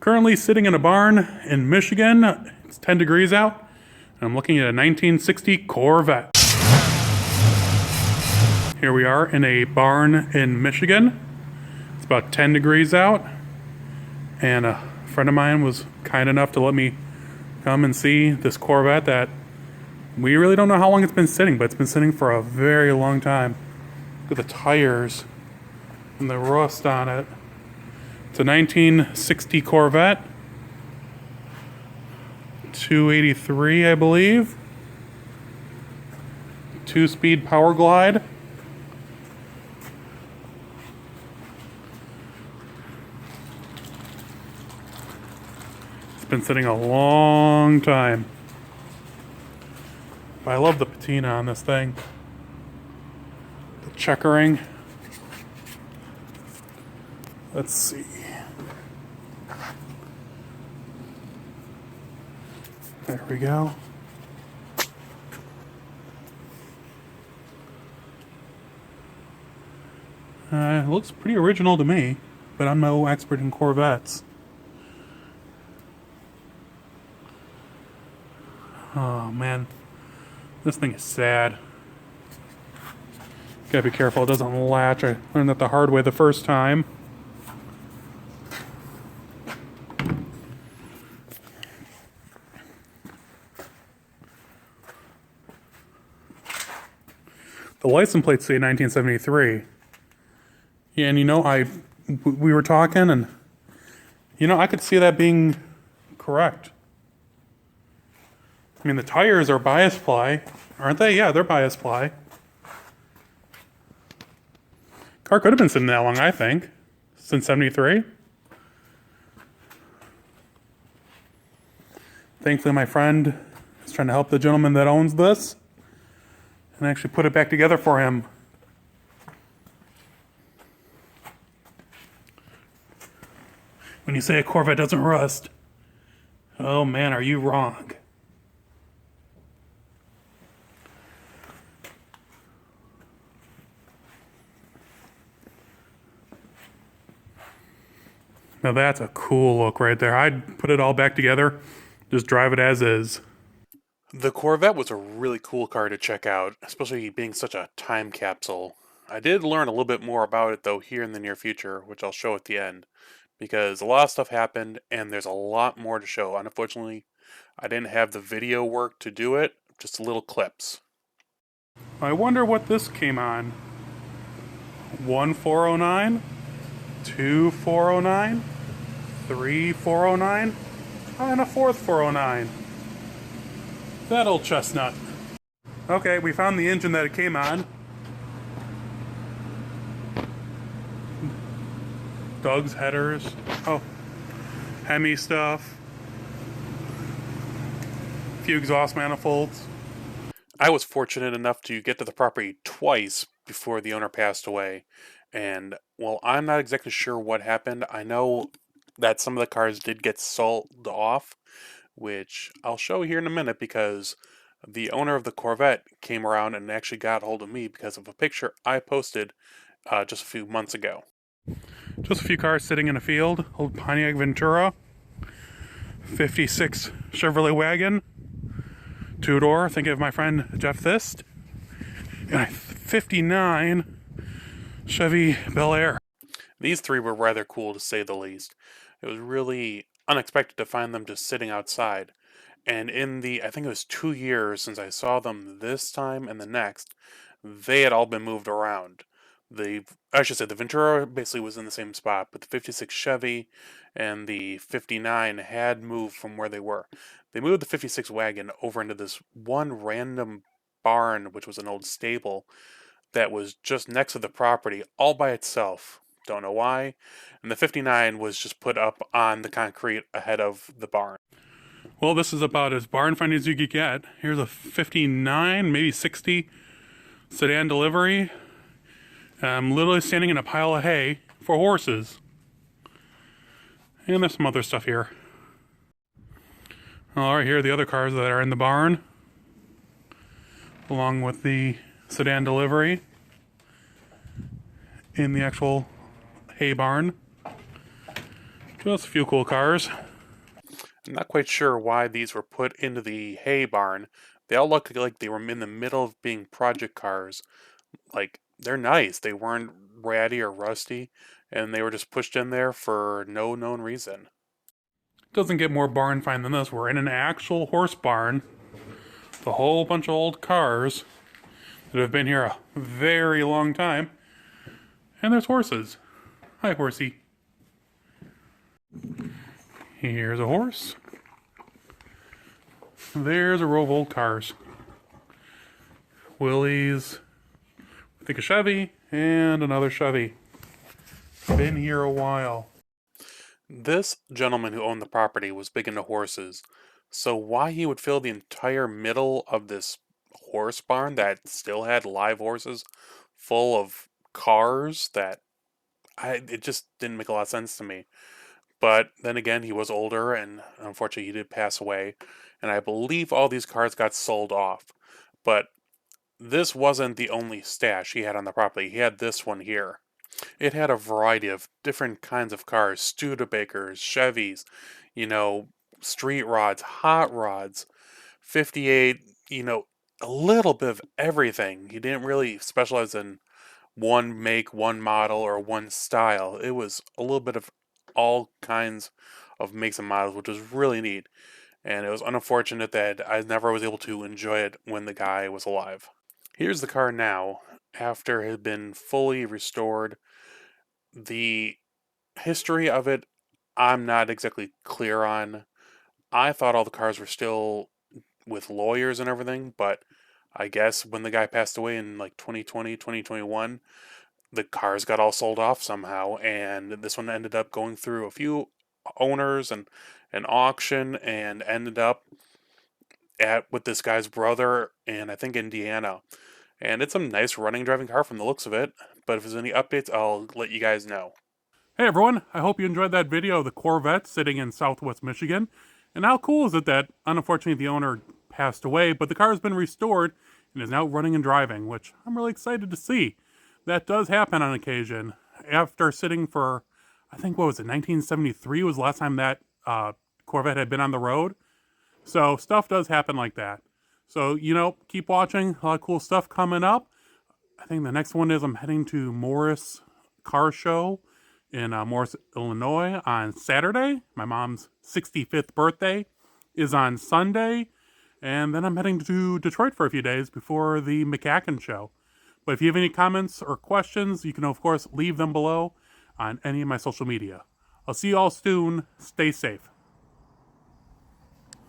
currently sitting in a barn in Michigan. It's 10 degrees out. And I'm looking at a 1960 Corvette. Here we are in a barn in Michigan. It's about 10 degrees out. And a friend of mine was kind enough to let me come and see this Corvette that we really don't know how long it's been sitting, but it's been sitting for a very long time. Look at the tires and the rust on it. It's a 1960 Corvette. 283, I believe. 2-speed power glide. It's been sitting a long time. I love the patina on this thing. The checkering. Let's see. There we go. It looks pretty original to me, but I'm no expert in Corvettes. Oh man, this thing is sad. Gotta be careful it doesn't latch. I learned that the hard way the first time. The license plates say 1973. Yeah, and you know, we were talking, and you know, I could see that being correct. I mean, the tires are bias ply, aren't they? Yeah, they're bias ply. Car could have been sitting that long, I think, since 73. Thankfully, my friend is trying to help the gentleman that owns this and actually put it back together for him. When you say a Corvette doesn't rust, oh man, are you wrong. Now that's a cool look right there. I'd put it all back together, just drive it as is. The Corvette was a really cool car to check out, especially being such a time capsule. I did learn a little bit more about it though here in the near future, which I'll show at the end, because a lot of stuff happened and there's a lot more to show. Unfortunately, I didn't have the video work to do it, just little clips. I wonder what this came on. 1409, 2409, 3409, and a fourth 409. That old chestnut. Okay, we found the engine that it came on. Doug's headers. Oh, Hemi stuff. A few exhaust manifolds. I was fortunate enough to get to the property twice before the owner passed away. And, well, I'm not exactly sure what happened. I know that some of the cars did get sold off, which I'll show here in a minute because the owner of the Corvette came around and actually got hold of me because of a picture I posted just a few months ago. Just a few cars sitting in a field. Old Pontiac Ventura, 56 Chevrolet wagon, two-door, thinking of my friend Jeff Thist, and a 59 Chevy Bel Air. These three were rather cool to say the least. It was really unexpected to find them just sitting outside. And in the, I think it was 2 years since I saw them this time and the next, they had all been moved around. I should say the Ventura basically was in the same spot, but the 56 Chevy and the 59 had moved from where they were. They moved the 56 wagon over into this one random barn, which was an old stable, that was just next to the property, all by itself. Don't know why. And the 59 was just put up on the concrete ahead of the barn. Well, this is about as barn finding as you could get. Here's a 59, maybe 60 sedan delivery. I'm literally standing in a pile of hay for horses. And there's some other stuff here. All right, here are the other cars that are in the barn, along with the sedan delivery in the actual hay barn. Just a few cool cars. I'm not quite sure why these were put into the hay barn. They all look like they were in the middle of being project cars. Like, they're nice. They weren't ratty or rusty, and they were just pushed in there for no known reason. Doesn't get more barn find than this. We're in an actual horse barn. A whole bunch of old cars that have been here a very long time. And there's horses. Hi, horsey. Here's a horse. There's a row of old cars. Willys, I think a Chevy, and another Chevy. Been here a while. This gentleman who owned the property was big into horses, so why he would fill the entire middle of this horse barn that still had live horses full of cars it just didn't make a lot of sense to me. But then again, he was older, and unfortunately he did pass away, and I believe all these cars got sold off. But this wasn't the only stash he had on the property. He had this one here. It had a variety of different kinds of cars, Studebakers, Chevys, street rods, hot rods, 58, a little bit of everything. He didn't really specialize in one make, one model, or one style. It was a little bit of all kinds of makes and models, which was really neat. And it was unfortunate that I never was able to enjoy it when the guy was alive. Here's the car now, after it had been fully restored. The history of it, I'm not exactly clear on. I thought all the cars were still with lawyers and everything, but I guess when the guy passed away in like 2020, 2021, the cars got all sold off somehow, and this one ended up going through a few owners and an auction, and ended up with this guy's brother in, I think, Indiana. And it's a nice running, driving car from the looks of it. But if there's any updates, I'll let you guys know. Hey everyone, I hope you enjoyed that video of the Corvette sitting in Southwest Michigan. And how cool is it that, unfortunately, the owner passed away, but the car has been restored and is now running and driving, which I'm really excited to see. That does happen on occasion. After sitting for, I think, what was it, 1973 was the last time that Corvette had been on the road. So stuff does happen like that. So, keep watching. A lot of cool stuff coming up. I think the next one is I'm heading to Morris Car Show in Morris, Illinois on Saturday. My mom's 65th birthday is on Sunday. And then I'm heading to Detroit for a few days before the McCacken Show. But if you have any comments or questions, you can, of course, leave them below on any of my social media. I'll see you all soon. Stay safe.